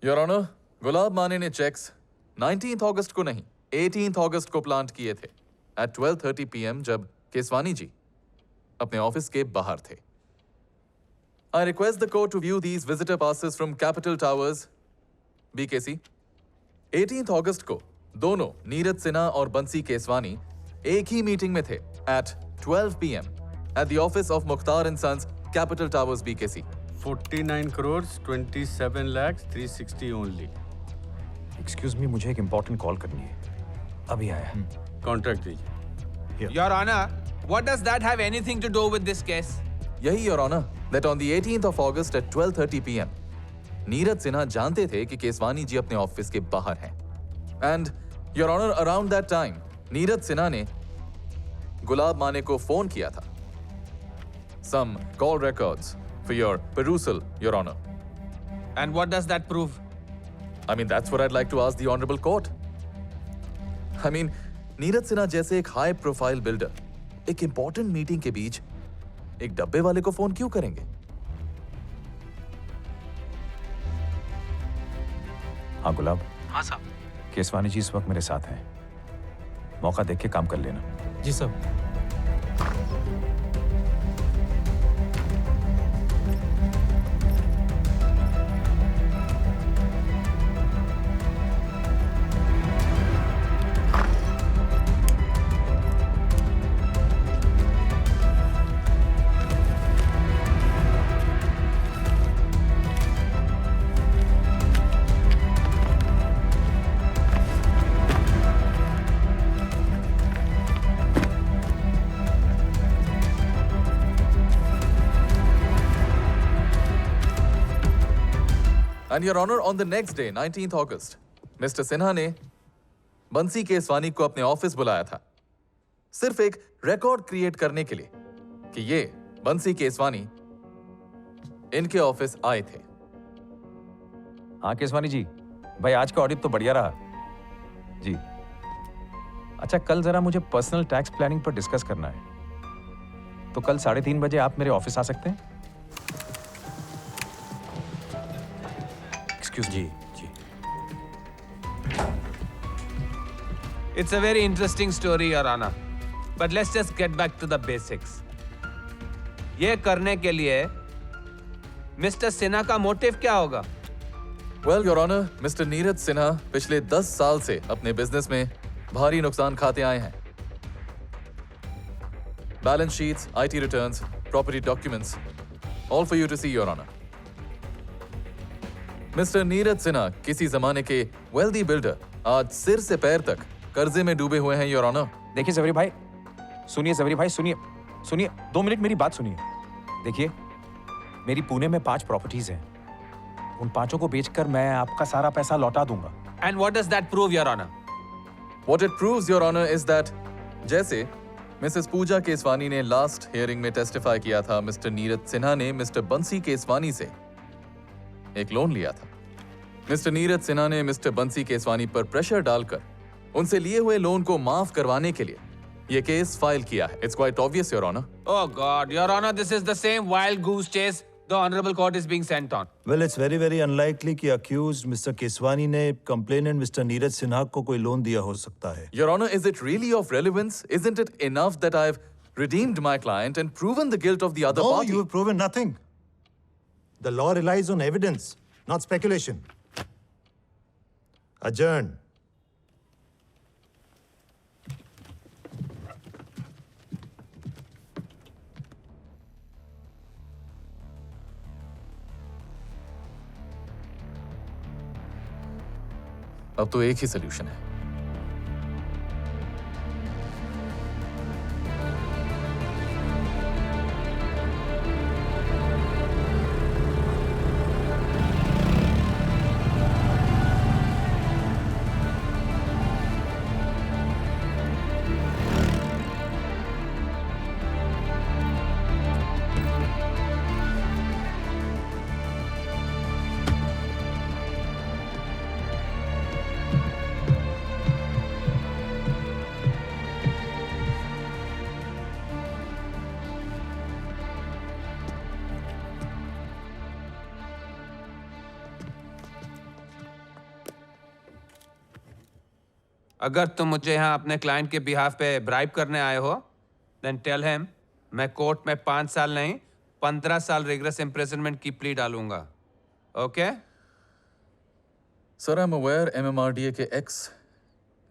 Your honour, गुलाब माने ने checks 19th अगस्त को नहीं 18th अगस्त को प्लांट किए थे at 12:30 PM जब केसवानी जी अपने ऑफिस के बाहर थे। I request the court to view these visitor passes from Capital Towers, BKC। 18th अगस्त को दोनों नीरज सिन्हा और बंसी केसवानी एक ही मीटिंग में थे at 12 PM at the office of Mukhtar and Sons, Capital Towers, BKC। 49 crores 27 lakhs 360 only. Excuse me, मुझे एक important call करनी है, अभी आया। कॉन्ट्रैक्ट दीजिए। Your Honor, what does that have anything to do with this case? यही your honour that on the 18th of August at 12:30 PM Neeraj Sinha जानते थे कि केसवानी जी अपने ऑफिस के बाहर हैं। And your honour around that time Neeraj Sinha ने गुलाब माने को फोन किया था। Some call records for your perusal, your honor। And what does that prove? I mean, that's what I'd like to ask the honorable court। I mean, Neeraj Sinha जैसे एक high profile builder एक important meeting के बीच एक डब्बे वाले को phone क्यों करेंगे? हाँ गुलाब। हाँ साहब। केसवानी जी इस वक्त मेरे साथ हैं, मौका देख के काम कर लेना। जी साहब। And your honor, on the next day, 19th August, Mr. Sinha ने बंसी केसवानी को अपने ऑफिस बुलाया था सिर्फ एक रिकॉर्ड क्रिएट करने के लिए कि ये बंसी केसवानी इनके ऑफिस आए थे। हाँ केसवानी जी, भाई आज का ऑडिट तो बढ़िया रहा जी। अच्छा, कल जरा मुझे पर्सनल टैक्स प्लानिंग पर डिस्कस करना है, तो कल 3:30 बजे आप मेरे ऑफिस आ सकते हैं? एक्सक्यूज जी जी। It's a very interesting story, Your Honor. But let's just get back to the basics. ये करने के लिए मिस्टर सिन्हा का मोटिव क्या होगा? Well, your honor, Mr. Neeraj Sinha पिछले 10 साल से अपने बिजनेस में भारी नुकसान खाते आए हैं। Balance sheets, IT returns, property documents, all for you to see, your honor। Mister Neeraj Sinha किसी जमाने के वेल्दी बिल्डर आज सिर से पैर तक कर्जे में डूबे हुए हैं, योर ऑनर। देखिए जवेरी भाई, सुनिए जवेरी भाई, सुनिए सुनिए, 2 मिनट मेरी बात सुनिए। देखिए, मेरी पुणे में 5 प्रॉपर्टीज हैं, उन 5 को बेचकर मैं आपका सारा पैसा लौटा दूंगा। And what does that prove, Your Honor? What it proves, your honor, is that जैसे मिसेस पूजा केसवानी ने लास्ट हियरिंग में टेस्टिफाई किया था, मिस्टर नीरज सिन्हा ने मिस्टर बंसी केसवानी से एक लोन लिया था। मिस्टर नीरज सिन्हा ने मिस्टर बंसी केसवानी पर प्रेशर डालकर उनसे लिए हुए लोन को माफ करवाने के लिए यह केस फाइल किया है। It's quite obvious, your honor। Oh God, Your Honor, this is the same wild goose chase the honorable court is being sent on. Well, it's very, very unlikely कि accused Mr. Keswani ने complainant Mr. Neeraj Sinha को कोई loan दिया हो सकता है। Your honor, is it really of relevance? Isn't it enough that I've redeemed my client and proven the guilt of the other No, party? you have proven nothing. The law relies on evidence, not speculation. Adjourn. अब तो एक ही solution है। अगर तुम मुझे यहाँ अपने client के बिहाफ पे ब्राइब करने आए हो, देन टेल हिम मैं कोर्ट में 5 साल नहीं 15 साल रिग्रेस इम्प्रिजनमेंट की प्ली डालूंगा. Okay? Sir, I am aware MMRDA के एक्स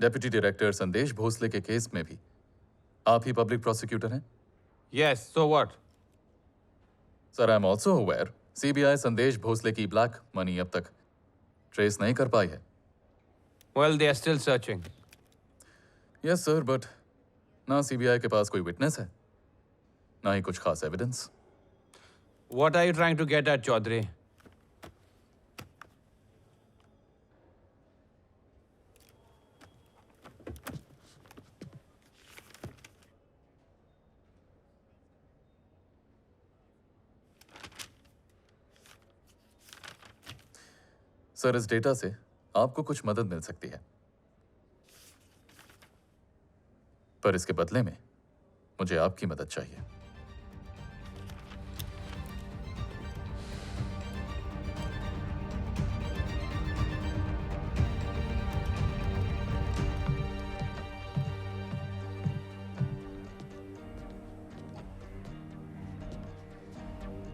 डेप्यूटी डायरेक्टर संदेश भोसले के केस में भी आप ही पब्लिक प्रोसिक्यूटर हैं. Yes, so what? Sir, I am also aware CBI संदेश भोसले की ब्लैक मनी अब तक ट्रेस नहीं कर पाई है. Well, they are still searching. Yes sir, but ना CBI के पास कोई विटनेस है, ना ही कुछ खास evidence. What are you trying to get at, Chaudhary? Sir, इस डेटा से आपको कुछ मदद मिल सकती है, पर इसके बदले में मुझे आपकी मदद चाहिए.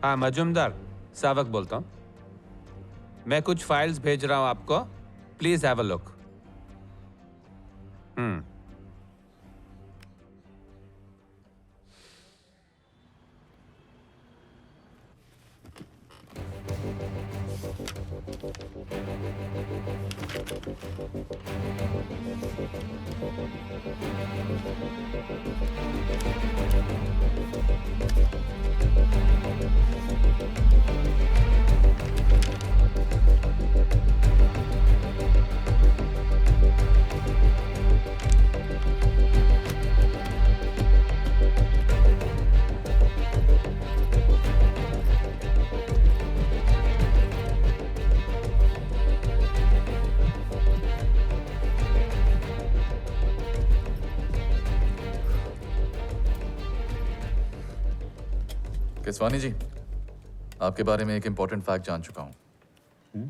हाँ, मजुमदार सावक बोलता हूँ. मैं कुछ फाइल्स भेज रहा हूँ आपको. Please have a look. Keswani ji, आपके बारे में एक इंपॉर्टेंट फैक्ट जान चुका हूं.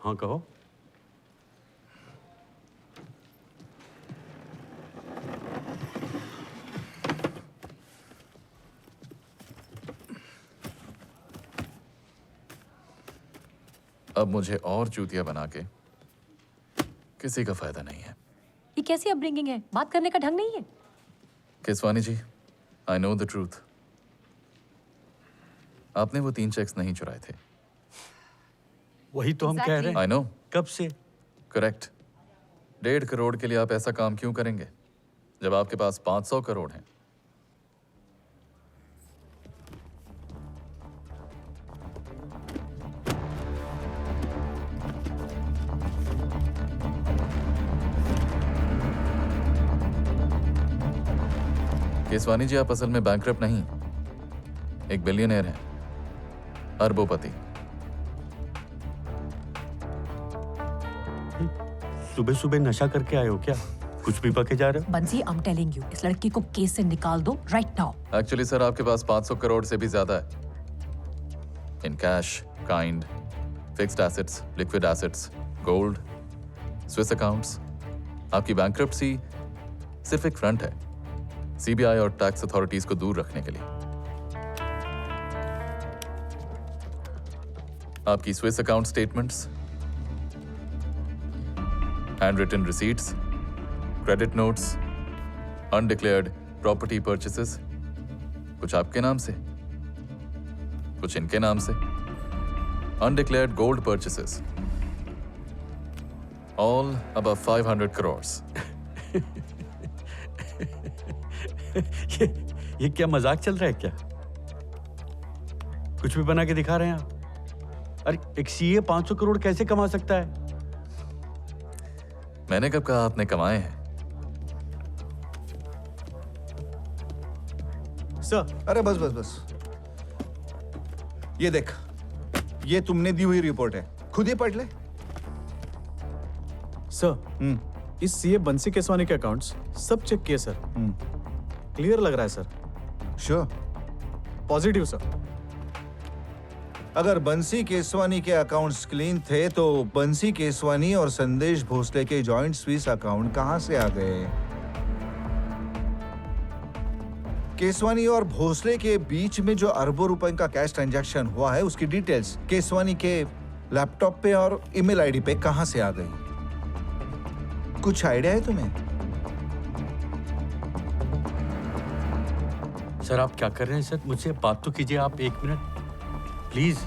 हाँ कहो. अब मुझे और चूतिया बना के किसी का फायदा नहीं है. ये कैसी अपब्रिंगिंग है? बात करने का ढंग नहीं है. केसवानी जी, आई नो द ट्रूथ. आपने वो 3 चेक्स नहीं चुराए थे. वही तो हम कह रहे हैं. I know. कब से? करेक्ट. 1.5 करोड़ के लिए आप ऐसा काम क्यों करेंगे जब आपके पास 500 करोड़ हैं? केसवानी जी, आप असल में बैंकरप्ट नहीं, एक बिलियनियर हैं, अरबोपति. सुबह सुबह नशा करके आए हो क्या? कुछ भी पके जा रहे हो? बंसी, आई एम टेलिंग यू, इस लड़की को केस से निकाल दो राइट नाउ. एक्चुअली सर, आपके पास 500 करोड़ से भी ज्यादा है. In cash, kind, fixed assets, liquid assets, gold, Swiss accounts. आपकी बैंकरप्सी सिर्फ एक फ्रंट है CBI और टैक्स अथॉरिटीज को दूर रखने के लिए. आपकी Swiss account statements, hand written receipts, credit notes, undeclared property purchases, कुछ आपके नाम से, कुछ इनके नाम से, undeclared gold purchases, all above 500 crores. ये क्या मजाक चल रहा है क्या? कुछ भी बना के दिखा रहे हैं आप? अरे एक CA 500 करोड़ कैसे कमा सकता है? मैंने कब कहा आपने कमाए हैं? सर, अरे बस बस बस. ये देख, ये तुमने दी हुई रिपोर्ट है, खुद ही पढ़ ले. सर, इस CA बंसी केसवानी के अकाउंट्स सब चेक किए सर. क्लियर लग रहा है सर. श्योर. Positive sir. अगर बंसी केसवानी के अकाउंट्स क्लीन थे तो बंसी केसवानी और संदेश भोसले के जॉइंट स्विस अकाउंट कहां से आ गए? केसवानी और भोसले के बीच में जो अरबों रुपए का कैश ट्रांजैक्शन हुआ है उसकी डिटेल्स केसवानी के लैपटॉप पे और ईमेल आईडी पे कहां से आ गई? कुछ आइडिया है तुम्हें? सर आप क्या कर रहे हैं सर? मुझसे बात तो कीजिए आप, 1 मिनट प्लीज।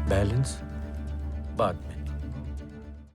बैलेंस बाद में।